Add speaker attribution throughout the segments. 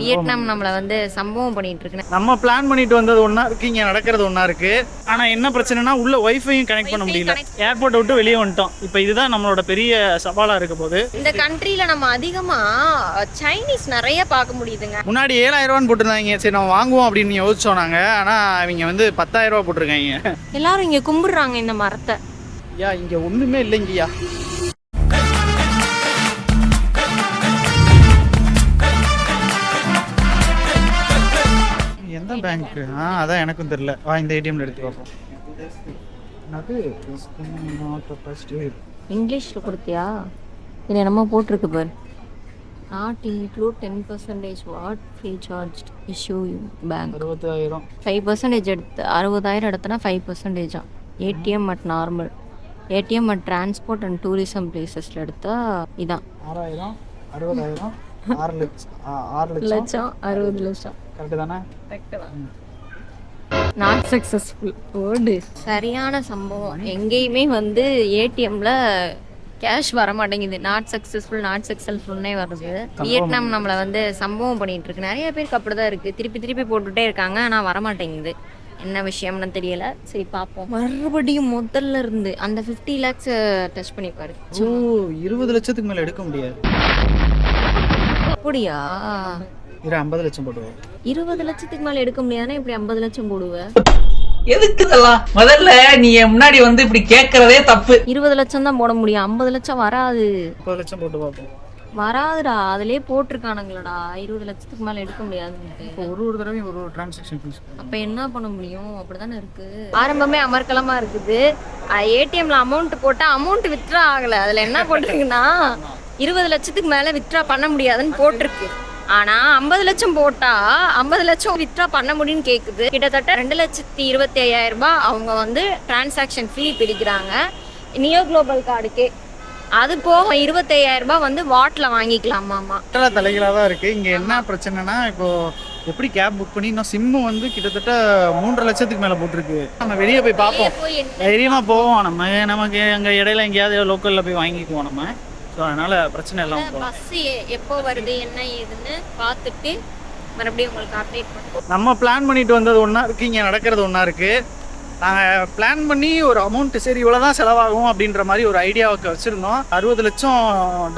Speaker 1: Vietnam நம்மள வந்து சம்பவம் பண்ணிட்டு இருக்கு.
Speaker 2: நம்ம பிளான் பண்ணிட்டு வந்தது ஒண்ணா இருக்கு, இங்க நடக்கிறது ஒண்ணா இருக்கு. ஆனா என்ன பிரச்சனைனா உள்ள வைஃபையும் கனெக்ட் பண்ண முடியல. ஏர்போர்ட் விட்டு வெளியே வந்துட்டோம். இப்போ இதுதான் நம்மளோட பெரிய சவாலா இருக்க போகுது.
Speaker 1: இந்த கண்ட்ரில நம்ம அதிகமா சைனீஸ் நிறைய பார்க்க முடியுதுங்க.
Speaker 2: முன்னாடி 7,000 ரூபான்னு போட்டுருந்தாங்க, சரி நம்ம வாங்குவோம் அப்படின்னு யோசிச்சோம் நாங்க. ஆனா இவங்க வந்து 10,000 ரூபா போட்டிருக்காங்க.
Speaker 1: எல்லாரும் இங்க கும்பிடுறாங்க இந்த மரத்தை.
Speaker 2: ஐயா இங்க ஒண்ணுமே இல்லைங்கய்யா. எந்த பேங்க்? அதான் எனக்கும் தெரியல. இந்த ஏடிஎம்ல எடுத்து பார்ப்போம்.
Speaker 1: இங்கிலீஷ்ல கொடுத்தியா? இது என்னமோ போட்டிருக்கு பாரு. Not include 10% VAT free charge issue bank.
Speaker 2: 60,000
Speaker 1: 5% எடுத்து 60,000 எடுத்தனா 5%. ATM at normal, ATM at transport and tourism பிளேசஸ்ல எடுத்தா இதான்
Speaker 2: 6,000 60,000 6 லட்சம்
Speaker 1: 60 லட்சம்.
Speaker 2: கரெக்ட் தானே?
Speaker 1: கரெக்ட் தான். Not successful word. சரியான சம்பவம். எங்கேயுமே வந்து ஏடிஎம்ல கேஷ் வர மாட்டேங்குது. நாட் சக்சஸ்ஃபுல்னே வருது. வியட்நாம் நம்மளை வந்து சம்பவம் பண்ணிட்டு இருக்கு. நிறைய பேருக்கு அப்படிதான் இருக்கு. திருப்பி போட்டுட்டே இருக்காங்க, ஆனா வர மாட்டேங்குது. என்ன விஷயம்னு தெரியல. சரி பார்ப்போம். மறுபடியும் முதல்ல இருந்து அந்த 50 lakhs டச் பண்ணி பாரு.
Speaker 2: 20 லட்சத்துக்கு மேல எடுக்க முடியாது.
Speaker 1: அப்படியா?
Speaker 2: 50 லட்சம் போடுவோம்.
Speaker 1: 20 லட்சத்துக்கு மேல எடுக்க முடியாதுன்னா இப்படி 50 லட்சம் போடுவேன்.
Speaker 3: எதுக்கு இதெல்லாம்? முதல்ல நீ முன்னாடி வந்து இப்படி கேட்கறதே தப்பு.
Speaker 1: 20 லட்சம் தான் போட முடியும், 50 லட்சம் வராது.
Speaker 2: 30 லட்சம் போட்டு பார்ப்போம்.
Speaker 1: வராதுடா, அதுலயே போட்டிருக்கானுங்களடா 20 லட்சத்துக்கு மேல எடுக்க முடியாதுன்னு.
Speaker 2: ஒரு தடவையும் ஒரு டிரான்சாக்ஷன் ஃபீஸ்.
Speaker 1: அப்ப என்ன பண்ண முடியும்? அப்படிதானே இருக்கு. ஆரம்பமே அமர்க்கலமா இருக்குது. ஏடிஎம்ல அமௌண்ட் போட்டா அமௌண்ட் வித்ட்ரா ஆகல. அதுல என்ன போட்டிருக்குன்னா 20 லட்சத்துக்கு மேல வித்ட்ரா பண்ண முடியாதுன்னு போட்டிருக்கு. ஆனா 50 லட்சம் போட்டா 50 லட்சம் வித்ட்ரா பண்ண முடியும்னு கேக்குது. கிட்டத்தட்ட 2,25,000 ரூபாய் அவங்க வந்து டிரான்சாக்ஷன் ஃபீ பிடிக்கிறாங்க நியோ குளோபல் கார்டுக்கே. அது போக 25,000 ரூபாய் வந்து வாட்ல வாங்கிக்கலாமாமா.
Speaker 2: தலைகளா தான் இருக்கு. இங்க என்ன பிரச்சனைனா, இப்போ எப்படி கேப் புக் பண்ணி இன்னும் சிம்மு வந்து கிட்டத்தட்ட 3.5 லட்சத்துக்கு மேல போட்டிருக்கு. நம்ம வெளியே போய் பார்ப்போம், தைரியமா போவோம். நமக்கு அங்க இடையில எங்கேயாவது லோக்கல்ல போய் வாங்கிக்குவோம் நம்ம. ஸோ அதனால பிரச்சனை எல்லாம்
Speaker 1: பஸ் எப்போ வருது என்ன ஏதுன்னு பார்த்துட்டு மறுபடியும் உங்களுக்கு அப்டேட் பண்ணுவோம்.
Speaker 2: நம்ம பிளான் பண்ணிட்டு வந்தது ஒன்றா இருக்குது, இங்கே நடக்கிறது ஒன்றா இருக்குது. நாங்கள் பிளான் பண்ணி ஒரு அமௌண்ட்டு சரி இவ்வளோதான் செலவாகும் அப்படின்ற மாதிரி ஒரு ஐடியாவுக்கு வச்சுருந்தோம். 60 லட்சம்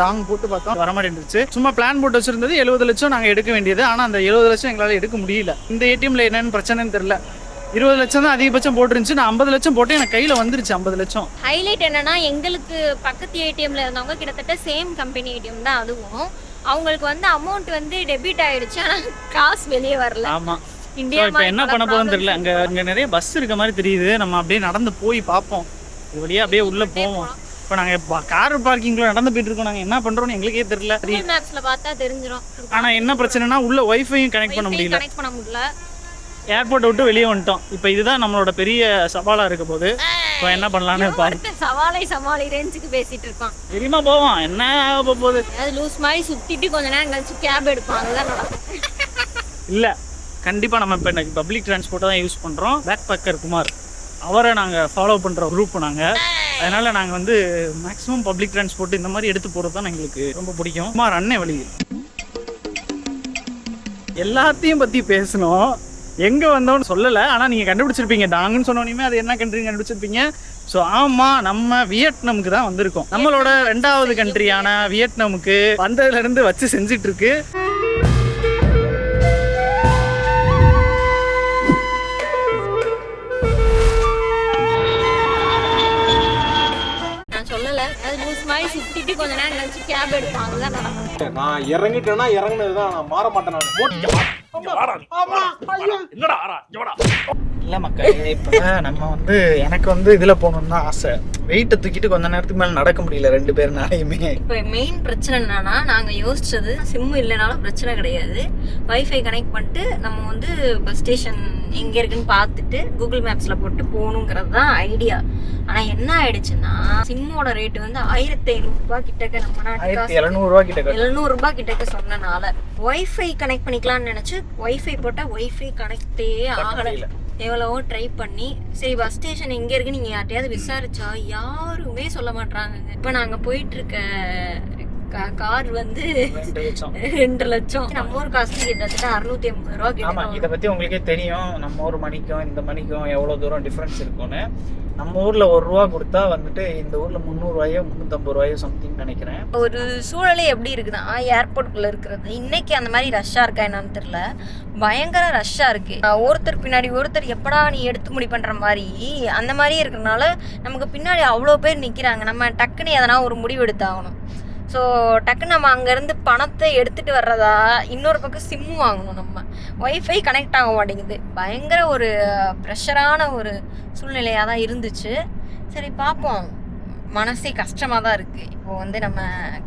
Speaker 2: டாங் போட்டு பார்த்தோம், வரமாட்டேன்ருச்சு. சும்மா பிளான் போட்டு வச்சுருந்தது 70 லட்சம் நாங்கள் எடுக்க வேண்டியது. ஆனால் அந்த 70 லட்சம் எங்களால் எடுக்க முடியல. இந்த ஏடிஎம்ல என்னென்னு பிரச்சனைன்னு தெரில. 20 லட்சம் தான் அதிகபட்சம் போட்டுருந்துச்சு. நான் 50 லட்சம் போட்டு எனக்கு கையில் வந்துருச்சு 50 லட்சம்.
Speaker 1: ஹைலைட் என்னன்னா, எங்களுக்கு பக்கத்து ஏடிஎம்ல இருந்தவங்க கிட்டத்தட்ட சேம் கம்பெனி ஏடிஎம் தான். அதுவும் அவங்களுக்கு வந்து அமௌண்ட் வந்து டெபிட் ஆயிடுச்சு, ஆனால் காசு வெளியே வரல.
Speaker 2: ஆமாம், இந்தியா இப்போ என்ன பண்ண போகுதுன்னு தெரியல. அங்கே நிறைய பஸ் இருக்க மாதிரி தெரியுது. நம்ம அப்படியே நடந்து போய் பார்ப்போம். இது வழியாக அப்படியே உள்ளே போவோம். இப்போ நாங்கள் கார் பார்க்கிங்கில் நடந்து போயிட்டு இருக்கோம். நாங்கள் என்ன பண்ணுறோன்னு எங்களுக்கே தெரியல.
Speaker 1: கூகுள் மேப்ஸ்ல பார்த்தா தெரிஞ்சிடும்.
Speaker 2: ஆனால் என்ன பிரச்சனைனா உள்ள வைஃபையும் கனெக்ட் பண்ண முடியல. ஏர்போர்ட் விட்டு வெளியே வந்துட்டோம். இப்போ இதுதான் நம்மளோட பெரிய சவாலா இருக்க போகுது. இப்போ என்ன பண்ணலான்னு பாருங்க.
Speaker 1: சவாலை ரேஞ்சுக்கு பேசிட்டு இருப்பான்.
Speaker 2: தெரியுமா போவோம், என்ன ஆக போகுது.
Speaker 1: அது லூஸ் மாதிரி சுத்திட்டு கொஞ்ச நேரம் கழிச்சு கேப் எடுப்பான். அதுதான் நடக்கும்.
Speaker 2: இல்லை, கண்டிப்பாக நம்ம இப்போ எனக்கு பப்ளிக் டிரான்ஸ்போர்ட்டை தான் யூஸ் பண்ணுறோம். பேக் பேக்கர் குமார் அவரை நாங்கள் ஃபாலோ பண்ணுற குரூப் நாங்கள். அதனால நாங்கள் வந்து மேக்ஸிமம் பப்ளிக் டிரான்ஸ்போர்ட் இந்த மாதிரி எடுத்து போகிறது தான் எங்களுக்கு ரொம்ப பிடிக்கும். குமார் அண்ணன் வழி எல்லாத்தையும் பற்றி பேசணும். எங்கே வந்தோன்னு சொல்லலை, ஆனால் நீங்கள் கண்டுபிடிச்சிருப்பீங்க. டாங்குன்னு சொன்னோன்னே அது என்ன கண்ட்ரின்னு கண்டுபிடிச்சிருப்பீங்க. ஸோ ஆமாம், நம்ம வியட்நாமுக்கு தான் வந்திருக்கோம். நம்மளோட 2வது கண்ட்ரியான வியட்நாமுக்கு வந்ததுலேருந்து வச்சு செஞ்சுட்டு இருக்கு.
Speaker 1: நான் சொல்லலை, அது லூஸ் மாதிரி சுத்திட்டு கொஞ்ச நேரம் கழிச்சு கேப் எடுப்பான். அதுதான் நடக்கும்.
Speaker 4: நான் இறங்கிட்டேன்னா இறங்குனதுதான், நான் மாற மாட்டேன்.
Speaker 2: இல்லை மக்கள், இப்போ நம்ம வந்து எனக்கு வந்து இதில் போகணுன்னு தான் ஆசை. வெயிட்டை தூக்கிட்டு கொஞ்ச நேரத்துக்கு மேலே நடக்க முடியல 2 பேருனாலையுமே.
Speaker 1: இப்போ மெயின் பிரச்சனை என்னன்னா, நாங்கள் யோசிச்சது சிம்மு இல்லைனாலும் பிரச்சனை கிடையாது. வைஃபை கனெக்ட் பண்ணிட்டு நம்ம வந்து பஸ் ஸ்டேஷன் எங்கே இருக்குன்னு பார்த்துட்டு கூகுள் மேப்ஸில் போட்டு போகணுங்கிறது தான் ஐடியா. ஆனால் என்ன ஆயிடுச்சுன்னா, சிம்மோட ரேட்டு வந்து 1,500 ரூபாய் கிட்டக்க, நம்ம நாட்டுக்கு
Speaker 2: 700 ரூபா கிட்ட
Speaker 1: 700 ரூபாய் கிட்டக்க சொன்னனால வைஃபை கனெக்ட் பண்ணிக்கலாம்னு நினச்சி வைஃபை போட்டால் வைஃபை கனெக்டே ஆகலை. எவ்வளவோ ட்ரை பண்ணி சரி பஸ் ஸ்டேஷன் எங்கே இருக்கு நீங்கள் யார்ட்டையாவது விசாரிச்சா யாருமே சொல்ல மாட்டாங்க. இப்போ நாங்கள் போயிட்டு இருக்க கார் வந்து
Speaker 2: 2 லட்சம்.
Speaker 1: 2 லட்சம். நம்ம ஊர் காசு கிட்டத்தட்ட 650 ரூபா
Speaker 2: ஆமா, இதை பத்தி உங்களுக்கே தெரியும். நம்ம ஊர் மணிக்கும் இந்த மணிக்கும் எவ்வளவு தூரம் டிஃபரன்ஸ் இருக்கும்னு. நம்ம ஊர்ல 1 ரூபா கொடுத்தா வந்துட்டு இந்த ஊர்ல 300 ரூபாயோ 350 ரூபாயோ சம்திங் நினைக்கிறேன்.
Speaker 1: ஒரு சூழலே எப்படி இருக்குன்னா, ஏர்போர்ட்டுக்குள்ள இருக்கிறது இன்னைக்கு அந்த மாதிரி ரஷ்ஷா இருக்கா என்னன்னு தெரியல, பயங்கர ரஷ்ஷா இருக்கு. ஒருத்தர் பின்னாடி ஒருத்தர் எப்படா நீ எடுத்து முடி பண்ற மாதிரி அந்த மாதிரி இருக்கிறதுனால நமக்கு பின்னாடி அவ்வளோ பேர் நிக்கிறாங்க. நம்ம டக்குன்னு எதனா ஒரு முடிவு எடுத்தாகணும். ஸோ டக்குன்னு நம்ம அங்கேருந்து பணத்தை எடுத்துகிட்டு வர்றதா, இன்னொரு பக்கம் சிம்மு வாங்கணும். நம்ம ஒய்ஃபை கனெக்ட் ஆக மாட்டேங்குது. பயங்கர ஒரு ப்ரெஷரான ஒரு சூழ்நிலையாக தான் இருந்துச்சு. சரி பார்ப்போம், மனசே கஷ்டமாக தான் இருக்குது. இப்போது வந்து நம்ம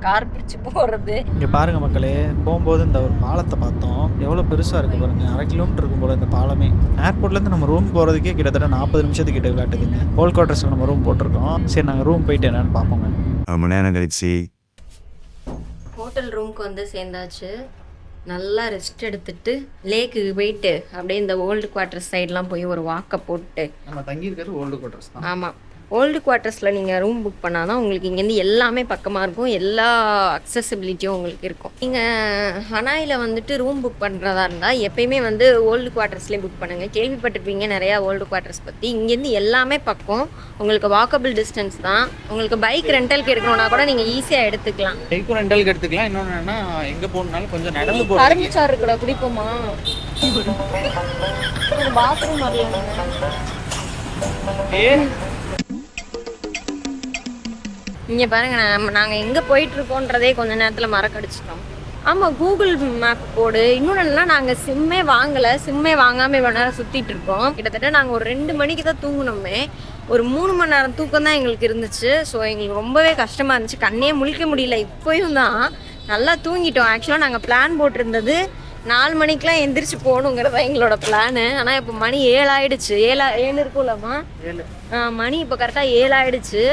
Speaker 1: கார் பிடிச்சி போகிறது.
Speaker 5: இங்கே பாருங்கள் மக்களே, போகும்போது இந்த ஒரு பாலத்தை பார்த்தோம். எவ்வளோ பெருசாக இருக்குது பாருங்கள். 1/2 கிலோமீட்டர் இருக்கும் போல் இந்த பாலமே. ஏர்போர்ட்லேருந்து நம்ம ரூம் போகிறதுக்கே கிட்டத்தட்ட 40 நிமிஷத்துக்கிட்ட விளையாட்டுதுங்க. ஹோல் குவார்ட்டர்ஸில் நம்ம ரூம் போட்டிருக்கோம். சரி, நாங்கள் ரூம் போயிட்டு என்னென்னு பார்ப்போங்க.
Speaker 6: ரொம்ப நேரம் கழிச்சு
Speaker 1: ஹோட்டல் ரூமுக்கு வந்து சேர்ந்தாச்சு. நல்லா ரெஸ்ட் எடுத்துட்டு லேக்குக்கு போயிட்டு அப்படியே இந்த ஓல்டு குவார்ட்டர்ஸ் சைட்லாம் போய் ஒரு வாக்கை போட்டு.
Speaker 2: நம்ம தங்கி இருக்கிறது ஓல்டு குவார்ட்டர்ஸ் தான்.
Speaker 1: ஆமாம், ஓல்டு குவார்ட்டர்ஸில் நீங்கள் ரூம் புக் பண்ணால் தான் உங்களுக்கு இங்கேருந்து எல்லாமே பக்கமாக இருக்கும். எல்லா அக்சசிபிலிட்டியும் உங்களுக்கு இருக்கும். நீங்கள் ஹனாயில் வந்துட்டு ரூம் புக் பண்ணுறதா இருந்தால் எப்பயுமே வந்து ஓல்டு குவார்ட்டர்ஸ்லேயே புக் பண்ணுங்கள். கேள்விப்பட்டிருப்பீங்க நிறையா ஓல்டு குவார்ட்டர்ஸ் பற்றி. இங்கேருந்து எல்லாமே பக்கம், உங்களுக்கு வாக்கபிள் டிஸ்டன்ஸ் தான். உங்களுக்கு பைக் ரெண்டலுக்கு எடுக்கணும்னா கூட நீங்கள் ஈஸியாக எடுத்துக்கலாம்.
Speaker 2: பைக்கும் ரெண்டலுக்கு எடுத்துக்கலாம். இன்னொன்று என்னன்னா, எங்கே போகணுன்னாலும் கொஞ்சம் நடந்து போகிறோம்.
Speaker 1: கரும்புச்சாறு இருக்குடா, குடிப்போமா? பாத்ரூம் வரலாம். இங்கே பாருங்க, நாங்கள் எங்கே போயிட்டுருக்கோன்றதே கொஞ்ச நேரத்தில் மறக்கடிச்சிட்டோம். ஆமாம், கூகுள் மேப் போடு. இன்னொன்று என்னன்னா, நாங்கள் சிம்மே வாங்காமல் இவ்வளோ நேரம் சுற்றிட்டு இருக்கோம். கிட்டத்தட்ட நாங்கள் ஒரு 2 மணிக்கு தான் தூங்கினோமே. ஒரு 3 மணி நேரம் தூக்கம் தான் எங்களுக்கு இருந்துச்சு. ஸோ எங்களுக்கு ரொம்பவே கஷ்டமாக இருந்துச்சு. கண்ணே முழிக்க முடியல. இப்போயும் தான் நல்லா தூங்கிட்டோம். ஆக்சுவலாக நாங்கள் பிளான் போட்டிருந்தது 4 மணிக்கெலாம் எந்திரிச்சு போகணுங்கிறதா எங்களோட பிளானு. ஆனால் இப்போ மணி 7 ஆயிடுச்சு. 7 இருக்கும்லம்மா? மணி இப்போ கரெக்டாக 7 ஆயிடுச்சு.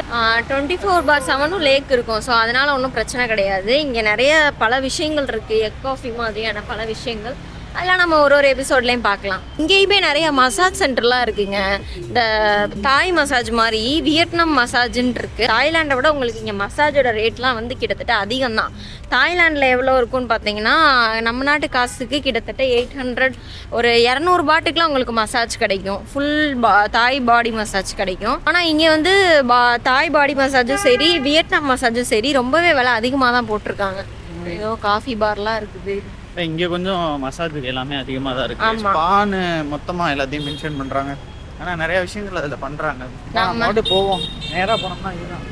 Speaker 1: 24/7 லேக் இருக்கும். ஸோ அதனால் ஒன்றும் பிரச்சனை கிடையாது. இங்கே நிறைய பல விஷயங்கள் இருக்குது. எக் காஃபி மாதிரியான பல விஷயங்கள் அதெல்லாம் நம்ம ஒரு எபிசோட்லேயும் பார்க்கலாம். இங்கேயுமே நிறைய மசாஜ் சென்டர்லாம் இருக்குங்க. இந்த தாய் மசாஜ் மாதிரி வியட்நாம் மசாஜுன்னு இருக்குது. தாய்லாண்டை விட உங்களுக்கு இங்கே மசாஜோட ரேட்லாம் வந்து கிட்டத்தட்ட அதிகம் தான். தாய்லாண்டில் எவ்வளோ இருக்குன்னு பார்த்தீங்கன்னா, நம்ம நாட்டு காசுக்கு கிட்டத்தட்ட 800, ஒரு 200 பாட்டுக்குலாம் உங்களுக்கு மசாஜ் கிடைக்கும். ஃபுல் தாய் பாடி மசாஜ் கிடைக்கும். ஆனால் இங்கே வந்து தாய் பாடி மசாஜும் சரி, வியட்நாம் மசாஜும் சரி, ரொம்பவே விலை அதிகமாக தான் போட்டிருக்காங்க. ஏதோ காஃபி பார்லாம் இருக்குது.
Speaker 2: இங்கே கொஞ்சம் மசாஜ் எல்லாமே அதிகமாக தான் இருக்குது. ஸ்பான்னு மொத்தமாக எல்லாத்தையும் மென்ஷன் பண்ணுறாங்க. ஆனால் நிறைய விஷயங்கள் அதில் பண்ணுறாங்க. நம்ம போவோம், நேராக போனோம்னா இதுதான்.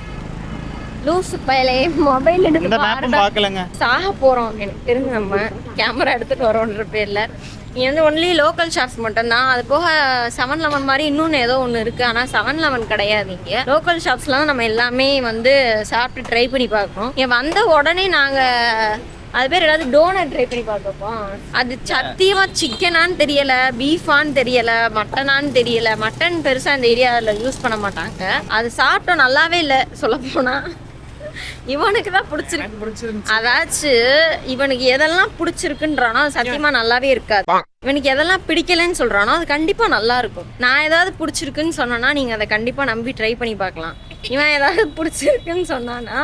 Speaker 1: லூசு பயலே, மொபைல் எடுத்து
Speaker 2: பார்க்கலங்க.
Speaker 1: சாக போகிறோம். எனக்கு தெரிஞ்சு நம்ம கேமரா எடுத்துகிட்டு வரோன்ற பேரில் இங்கே வந்து ஒன்லி லோக்கல் ஷாப்ஸ் மட்டும்தான். அது போக 7-Eleven மாதிரி இன்னொன்று ஏதோ ஒன்று இருக்குது. ஆனால் 7-Eleven கிடையாது. இங்கே லோக்கல் ஷாப்ஸ்லாம் நம்ம எல்லாமே வந்து சாப்பிட்டு ட்ரை பண்ணி பார்க்கணும். இங்கே வந்த உடனே நாங்கள் அது பேர் ஏதாவது டோனட் ட்ரை பண்ணி பார்க்கப்போம். அது சத்தியமாக சிக்கனான்னு தெரியலை, பீஃபான்னு தெரியலை, மட்டனான்னு தெரியலை. மட்டன் பெருசாக இந்த ஏரியாவில் யூஸ் பண்ண மாட்டாங்க. அது சாப்பிட்டோம், நல்லாவே இல்லை சொல்லப்போனால். இவனுக்கு தான் பிடிச்சிருக்கு. அதாச்சும் இவனுக்கு எதெல்லாம் பிடிச்சிருக்குன்றானோ அது சத்தியமா நல்லாவே இருக்காது. இவனுக்கு எதெல்லாம் பிடிக்கலன்னு சொல்றானோ அது கண்டிப்பா நல்லா இருக்கும். நான் ஏதாவது பிடிச்சிருக்குன்னு சொன்னா நீங்க அதை கண்டிப்பா நம்பி ட்ரை பண்ணி பார்க்கலாம். இவன் ஏதாவது பிடிச்சிருக்குன்னு சொன்னானா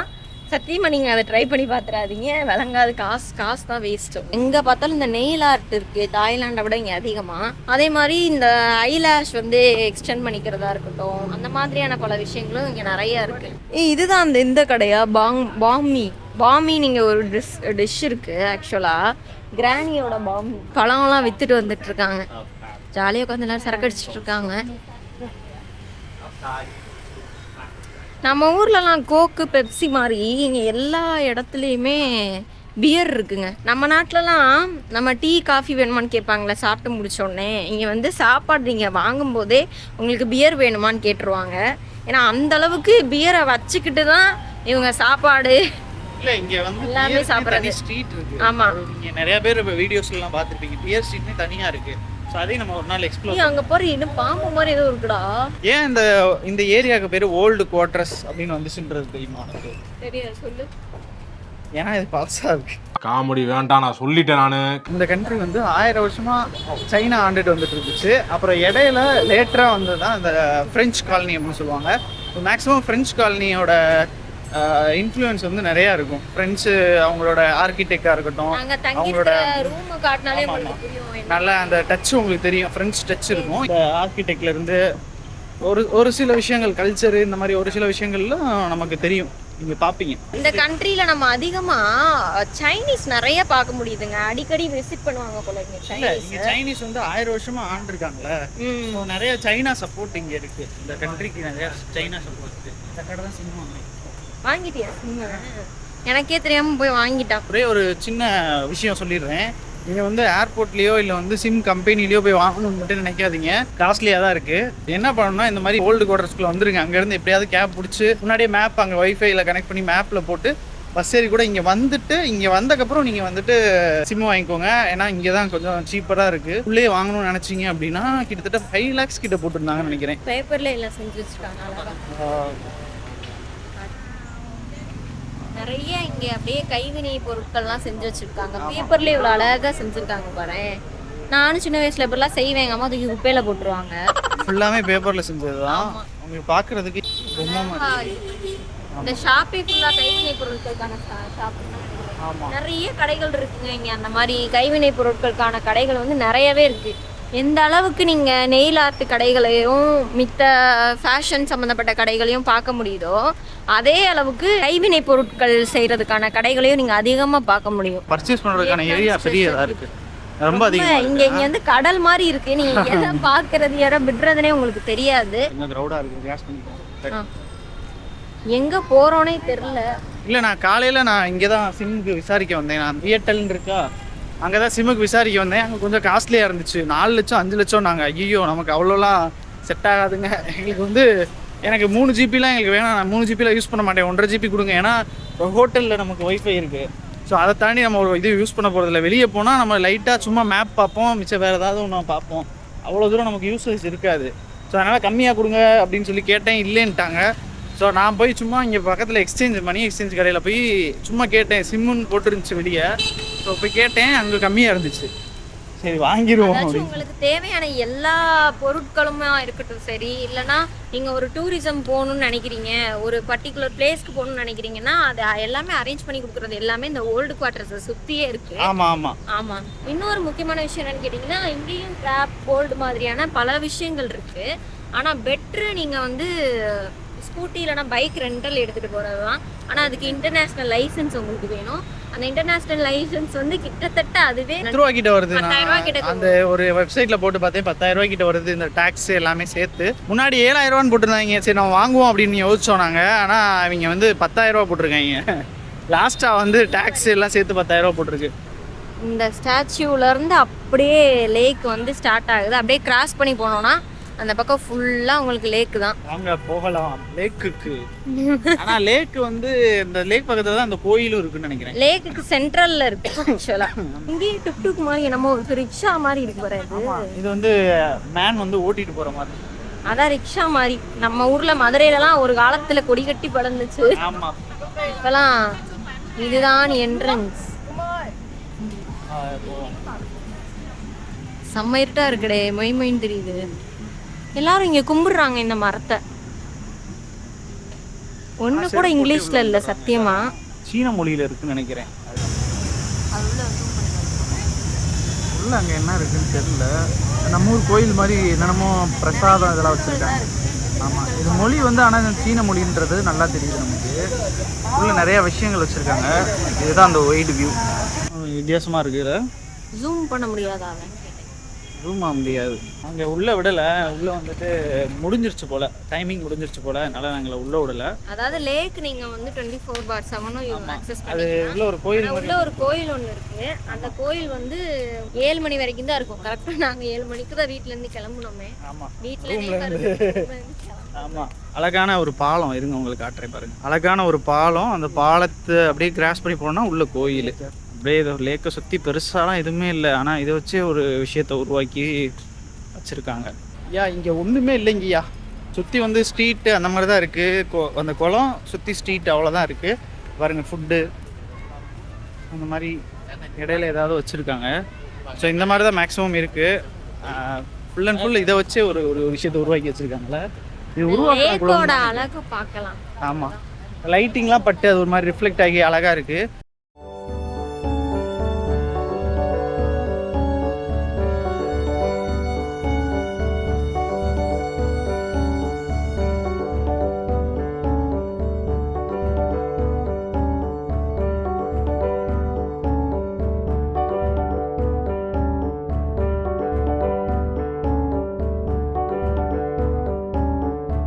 Speaker 1: சத்தியமா நீங்க அதை ட்ரை பண்ணி பார்த்துறாதீங்க. விளங்காது. காசு தான் வேஸ்ட். எங்க பார்த்தாலும் இந்த நெயில் ஆர்ட் இருக்கு தாய்லாண்டை விட இங்க அதிகமா. அதே மாதிரி இந்த ஐலாஷ் வந்து எக்ஸ்டெண்ட் பண்ணிக்கிறதா இருக்கட்டும், அந்த மாதிரியான பல விஷயங்களும் இங்க நிறைய இருக்கு. இதுதான் அந்த இந்த கடையா? பாமி நீங்க ஒரு டிஷ் இருக்கு. ஆக்சுவலா கிராணியோட பாமி பழம்லாம் வித்துட்டு வந்துட்டு இருக்காங்க. ஜாலியாக உட்காந்து எல்லாரும் சரக்கு அடிச்சுட்டு இருக்காங்க. நம்ம ஊர்லலாம் கோக்கு பெப்சி மாதிரி இங்கே எல்லா இடத்துலையுமே பியர் இருக்குங்க. நம்ம நாட்டிலலாம் நம்ம டீ காஃபி வேணுமான்னு கேட்பாங்களே சாப்பிட்டு முடிச்சோடனே. இங்கே வந்து சாப்பாடு நீங்கள் வாங்கும்போதே உங்களுக்கு பியர் வேணுமான்னு கேட்டுருவாங்க. ஏன்னா அந்த அளவுக்கு பியரை வச்சுக்கிட்டு தான் இவங்க சாப்பாடு
Speaker 2: இல்லை இங்கே வந்து
Speaker 1: எல்லாமே சாப்பிட்றாங்க.
Speaker 2: ஸ்ட்ரீட் இருக்குது.
Speaker 1: ஆமாம்,
Speaker 2: இங்கே நிறைய பேர் இப்போ வீடியோஸ்லாம் பார்த்துருப்பீங்க. பியர் ஸ்ட்ரீட்னே தனியாக இருக்குது. ஸோ அதையும் நம்ம ஒரு நாள் எக்ஸ்ப்ளோர்.
Speaker 1: அங்கே போகிற இன்னும் பாம்பு மாதிரி ஏதோ இருக்குடா.
Speaker 2: ஏன் இந்த ஏரியாவுக்கு பேர் ஓல்டு குவார்ட்டர்ஸ் அப்படின்னு வந்துச்சுன்றது தெரியுமா?
Speaker 1: தெரியாது, சொல்லு.
Speaker 2: ஏன்னா இது பழசாக இருக்கு.
Speaker 4: காமெடி வேண்டாம், நான் சொல்லிட்டேன். நான்
Speaker 2: இந்த கண்ட்ரி வந்து 1000 வருஷமா சைனா ஆண்டுட்டு வந்துட்டு இருந்துச்சு. அப்புறம் இடையில லேட்டராக வந்தது தான் இந்த ஃப்ரெஞ்ச் காலனி அப்படின்னு சொல்லுவாங்க. மேக்ஸிமம் ஃப்ரெஞ்ச் காலனியோட இன்ஃப்ளூயன்ஸ் வந்து நிறையா இருக்கும். ஃப்ரெண்ட்ஸு அவங்களோட ஆர்கிடெக்டாக இருக்கட்டும்,
Speaker 1: நாங்க தங்கி
Speaker 2: அவங்களோட
Speaker 1: ரூம் காட்டினாலே உங்களுக்கு புரியும்.
Speaker 2: நல்ல அந்த டச் உங்களுக்கு தெரியும், ஃப்ரெண்ட்ஸ் டச் இருக்கும். இந்த ஆர்கிடெக்ட்லேருந்து ஒரு சில விஷயங்கள், கல்ச்சரு, இந்த மாதிரி ஒரு சில விஷயங்கள்லாம் நமக்கு தெரியும், நீங்கள் பார்ப்பீங்க.
Speaker 1: இந்த கண்ட்ரில நம்ம அதிகமா சைனீஸ் நிறைய பார்க்க முடியுதுங்க. அடிக்கடி விசிட் பண்ணுவாங்க போல இங்க
Speaker 2: இல்லை,
Speaker 1: சைனீஸ்.
Speaker 2: இங்கே சைனீஸ் வந்து 1000 வருஷமா ஆண்டிருக்காங்களே. ஸோ நிறைய சைனா சப்போர்ட் இங்கே இருக்கு. இந்த கண்ட்ரிக்கு நிறைய சைனா சப்போர்ட் இருக்கு. இந்த கடை தான் சினிமா
Speaker 1: வாங்கிட்டியா? எனக்கே தெரியாம போய் வாங்கிட்டான்.
Speaker 2: ஒரே ஒரு சின்ன விஷயம் சொல்லிடுறேன். நீங்கள் வந்து ஏர்போர்ட்லேயோ இல்லை வந்து சிம் கம்பெனிலேயோ போய் வாங்கணும்னு மட்டும் நினைக்காதீங்க. காஸ்ட்லியாக தான் இருக்குது. என்ன பண்ணணும்னா இந்த மாதிரி ஓல்டு குவார்டர்ஸ்குள்ளே வந்துருங்க. அங்கேருந்து எப்படியாவது கேப் பிடிச்சி முன்னாடியே மேப் அங்கே வைஃபைல கனெக்ட் பண்ணி மேப்பில் போட்டு பஸ் ஏறி கூட இங்கே வந்துட்டு, இங்கே வந்தக்கப்புறம் நீங்கள் வந்துட்டு சிம் வாங்கிக்கோங்க. ஏன்னா இங்கே தான் கொஞ்சம் சீப்பராக இருக்குது. உள்ளே வாங்கணும்னு நினச்சிங்க அப்படின்னா கிட்டத்தட்ட 5 lakhs கிட்ட போட்டுருந்தாங்கன்னு நினைக்கிறேன்.
Speaker 1: பேப்பர்ல எல்லாம் செஞ்சு வச்சுருக்காங்க அழகா. நிறைய இங்க அப்படியே கைவினை பொருட்கள்லாம் செஞ்சு வச்சிருக்காங்க. பேப்பர்ல இவ்வளவு அழகா செஞ்சிருக்காங்க பாரு. நானும் சின்ன வயசுல இப்படிலாம் செய்வேன். எங்க அம்மா தூக்கி குப்பையில போட்டுருவாங்க.
Speaker 2: ஃபுல்லாமே பேப்பரில் செஞ்சது தான். உங்களுக்கு பார்க்குறதுக்கு ரொம்ப
Speaker 1: இந்த ஷாப்பே ஃபுல்லா கைவினை பொருட்களுக்கான ஷாப். நிறைய கடைகள் இருக்குங்க இங்க. அந்த மாதிரி கைவினை பொருட்களுக்கான கடைகள் வந்து நிறையவே இருக்கு. எந்த அளவுக்கு நீங்கள் நெயில் ஆர்ட் கடைகளையும் மித்த ஃபேஷன் சம்மந்தப்பட்ட கடைகளையும் பார்க்க முடியுதோ அதே அளவுக்கு கைவினை பொருட்கள் செய்கிறதுக்கான கடைகளையும் நீங்கள் அதிகமாக பார்க்க முடியும்.
Speaker 2: பர்ச்சேஸ் பண்ணுறதுக்கான ஏரியா பெரியதாக இருக்குது. ரொம்ப அதிகம்.
Speaker 1: இங்கே வந்து கடல் மாதிரி இருக்குது. நீங்கள் எதை பார்க்கறது எதை விடுறதுனே உங்களுக்கு தெரியாது.
Speaker 2: க்ரௌடாக இருக்குது. கேஸ் பண்ணிக்கலாம்.
Speaker 1: எங்கே போகிறோன்னே தெரில.
Speaker 2: இல்லை, நான் காலையில் இங்கே தான் சிம்முக்கு விசாரிக்க வந்தேன். நான் ஏர்டெல்னு இருக்கா, அங்கே தான் சிம்முக்கு விசாரிக்க வந்தேன். அங்கே கொஞ்சம் காஸ்ட்லியாக இருந்துச்சு. 4 லட்சம் 5 லட்சம். நாங்கள் ஐயோ நமக்கு அவ்வளோலாம் செட் ஆகாதுங்க. எங்களுக்கு வந்து எனக்கு 3 ஜிபிலாம் எங்களுக்கு வேணாம். நான் 3 ஜிபியில் யூஸ் பண்ண மாட்டேன். 1.5 ஜிபி கொடுங்க. ஏன்னா ஹோட்டலில் நமக்கு ஒய்ஃபை இருக்குது. ஸோ அதை தாண்டி நம்ம ஒரு இது யூஸ் பண்ண போகிறதில்ல. வெளியே போனால் நம்ம லைட்டாக சும்மா மேப் பார்ப்போம், மிச்சம் வேறு ஏதாவது ஒன்று பார்ப்போம். அவ்வளோ தூரம் நமக்கு யூசேஜ் இருக்காது. ஸோ அதனால் கம்மியாக கொடுங்க அப்படின்னு சொல்லி கேட்டேன். இல்லைன்ட்டாங்க. ஸோ நான் போய் சும்மா இங்கே பக்கத்தில் மணி எக்ஸ்சேஞ்ச் கடையில் போய் சும்மா கேட்டேன். சிம்முன்னு போட்டுருந்துச்சு வெளியே. ஸோ போய் கேட்டேன், அங்கே கம்மியாக இருந்துச்சு. சரி வாங்கிடுவோம்.
Speaker 1: உங்களுக்கு தேவையான எல்லா பொருட்களுமே இருக்கட்டும் சரி, இல்லைன்னா நீங்கள் ஒரு டூரிசம் போகணும்னு நினைக்கிறீங்க, ஒரு பர்டிகுலர் பிளேஸ்க்கு போகணும்னு நினைக்கிறீங்கன்னா அது எல்லாமே அரேஞ்ச் பண்ணி கொடுக்குறது எல்லாமே இந்த ஓல்டு குவார்ட்டர்ஸை சுற்றியே இருக்கு. ஆமாம். இன்னொரு முக்கியமான விஷயம் என்னன்னு கேட்டிங்கன்னா, இங்கேயும் கிராப் கோல்டு மாதிரியான பல விஷயங்கள் இருக்கு. ஆனால் பெட்ரு நீங்கள் வந்து ஸ்கூட்டி இல்லைனா பைக் ரெண்டல் எடுத்துகிட்டு போகிறது தான். ஆனால் அதுக்கு இன்டர்நேஷ்னல் லைசன்ஸ் உங்களுக்கு வேணும். அந்த இன்டர்நேஷ்னல் லைசன்ஸ் வந்து கிட்டத்தட்ட அதுவே
Speaker 2: 10,000 ரூபா கிட்ட வருது.
Speaker 1: 10,000 ரூபா கிட்ட.
Speaker 2: அந்த ஒரு வெப்சைட்டில் போட்டு பார்த்தேன், 10,000 ரூபா கிட்ட வருது. இந்த டேக்ஸ் எல்லாமே சேர்த்து. முன்னாடி 7,000 ரூபான்னு போட்டிருந்தாங்க. சரி நம்ம வாங்குவோம் அப்படின்னு யோசிச்சோம் நாங்கள். ஆனால் அவங்க வந்து 10,000 ரூபா போட்டிருக்காங்க. லாஸ்ட்டாக வந்து டேக்ஸ் எல்லாம் சேர்த்து 10,000 ரூபா போட்டிருக்கு.
Speaker 1: இந்த ஸ்டாச்சுலேருந்து அப்படியே லேக் வந்து ஸ்டார்ட் ஆகுது. அப்படியே கிராஸ் பண்ணி போனோன்னா அந்த பக்கம் ஃபுல்லாக உங்களுக்கு லேக்கு தான்.
Speaker 2: அங்கே போகலாம் லேக்குக்கு. ஆனால் லேக்கு வந்து இந்த லேக் பக்கத்தில் தான் அந்த கோயிலும் இருக்குன்னு நினைக்கிறேன்.
Speaker 1: லேக்குக்கு சென்ட்ரலில் இருக்கு ஆக்சுவலாக. இங்கேயே டுக்டுக் மாதிரி என்னமோ ரிக்ஷா மாதிரி இருக்கு பாரு.
Speaker 2: இது வந்து மேன் வந்து ஓட்டிட்டு போகிற மாதிரி.
Speaker 1: அதான் ரிக்ஷா மாதிரி. நம்ம ஊரில் மதுரையிலலாம் ஒரு காலத்தில் கொடி கட்டி படர்ந்துச்சு.
Speaker 2: ஆமாம்.
Speaker 1: இப்போலாம் இதுதான் என்ட்ரன்ஸ். செம்ம இருட்டா இருக்குடே, மொயின் தெரியுது. எல்லாரும் இங்க கும்பிடுறாங்க இந்த மரத்தை. ஒண்ணு கூட இங்கிலீஷ்ல இல்ல சத்தியமா.
Speaker 2: சீன மொழியில இருக்குன்னு நினைக்கிறேன். உள்ள அங்க என்ன இருக்குன்னு தெரியல. நம்ம ஊர் கோயில் மாதிரி என்னென்னமோ பிரசாதம் இதெல்லாம் வச்சிருக்காங்க. ஆமா, இது மொழி வந்து ஆனால் சீன மொழின்றது நல்லா தெரியுது நமக்கு. உள்ள நிறைய விஷயங்கள் வச்சிருக்காங்க. இதுதான் அந்த ஒயிட் வியூ. வித்தியாசமா இருக்கு.
Speaker 1: ஜூம் பண்ண முடியாதா?
Speaker 2: ரூம் ஆக முடியாது. அங்கே உள்ளே விடலை. உள்ளே வந்துட்டு முடிஞ்சிருச்சு போல், டைமிங் முடிஞ்சிருச்சு போல். அதனால் நாங்கள் உள்ளே விடலை.
Speaker 1: அதாவது லேக் நீங்கள் வந்து 24/7 ஆக்சஸ்
Speaker 2: அது உள்ள ஒரு கோயில்,
Speaker 1: உள்ள ஒரு கோயில் ஒன்று இருக்குது. அந்த கோயில் வந்து 7 மணி வரைக்கும் தான் இருக்கும். கரெக்டாக நாங்கள் 7 மணிக்கு தான் வீட்டிலேருந்து கிளம்புனோமே.
Speaker 2: ஆமாம்,
Speaker 1: வீட்டில்.
Speaker 2: ஆமாம். அழகான ஒரு பாலம் இருங்க, உங்களுக்கு காட்டுறேன் பாருங்க. அழகான ஒரு பாலம். அந்த பாலத்தை அப்படியே கிராஸ் பண்ணி போனோம்னா உள்ள கோயில். அப்படியே இதை லேக்கை சுற்றி பெருசாலாம் எதுவுமே இல்லை. ஆனால் இதை வச்சு ஒரு விஷயத்தை உருவாக்கி வச்சுருக்காங்க. ஐயா இங்கே ஒன்றுமே இல்லைங்கய்யா. சுற்றி வந்து ஸ்ட்ரீட்டு அந்த மாதிரி தான் இருக்குது. அந்த குளம் சுற்றி ஸ்ட்ரீட் அவ்வளோதான் இருக்குது. பாருங்கள், ஃபுட்டு அந்த மாதிரி இடையில ஏதாவது வச்சுருக்காங்க. ஸோ இந்த மாதிரி தான் மேக்ஸிமம் இருக்குது. ஃபுல் அண்ட் ஃபுல் இதை வச்சு ஒரு விஷயத்தை உருவாக்கி வச்சுருக்காங்களே. இது உருவாக்க
Speaker 1: அழகை பார்க்கலாம்.
Speaker 2: ஆமாம், லைட்டிங்லாம் பட்டு அது ஒரு மாதிரி ரிஃப்ளெக்ட் ஆகி அழகாக இருக்குது.